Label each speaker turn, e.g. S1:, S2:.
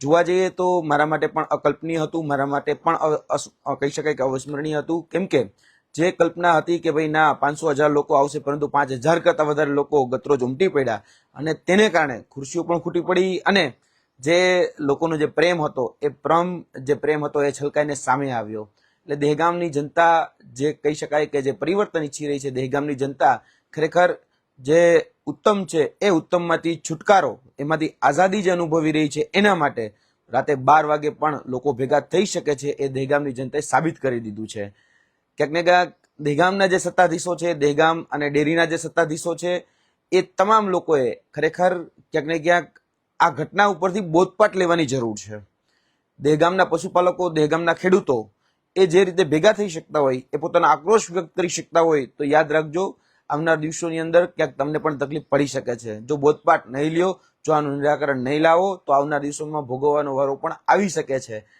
S1: જોવા જઈએ તો મારા માટે પણ અકલ્પનીય હતું, મારા માટે પણ કહી શકાય કે અવિસ્મરણીય હતું. કેમ કે જે કલ્પના હતી કે ભાઈ ના 500,000 લોકો આવશે, પરંતુ 5,000 કરતા વધારે લોકો ગતરોજ ઉમટી પડ્યા અને તેને કારણે ખુરશીઓ પણ ખૂટી પડી અને જે લોકોનો જે પ્રેમ હતો એ છલકાઈને સામે આવ્યો. એટલે દહેગામની જનતા જે કહી શકાય કે જે પરિવર્તન ઈચ્છી રહી છે, દહેગામની જનતા ખરેખર જે ઉત્તમ છે એ ઉત્તમમાંથી છુટકારો, એમાંથી આઝાદી જે અનુભવી રહી છે, એના માટે રાતે 12 વાગે પણ લોકો ભેગા થઈ શકે છે એ દહેગામની જનતાએ સાબિત કરી દીધું છે. ક્યાંક ને ક્યાંક દહેગામના જે સત્તાધીશો છે, દહેગામ અને ડેરીના જે સત્તાધીશો છે, એ તમામ લોકોએ ખરેખર ક્યાંક ને ક્યાંક આ ઘટના ઉપરથી બોધપાઠ લેવાની જરૂર છે. દહેગામના પશુપાલકો, દહેગામના ખેડૂતો એ જે રીતે ભેગા થઈ શકતા હોય, એ પોતાનો આક્રોશ વ્યક્ત કરી શકતા હોય, તો યાદ રાખજો આવનાર દિવસોની અંદર ક્યાંક તમને પણ તકલીફ પડી શકે છે. જો બોધપાઠ નહીં લ્યો, જો આનું નિરાકરણ નહીં લાવો, તો આવનાર દિવસોમાં ભોગવવાનો વારો પણ આવી શકે છે.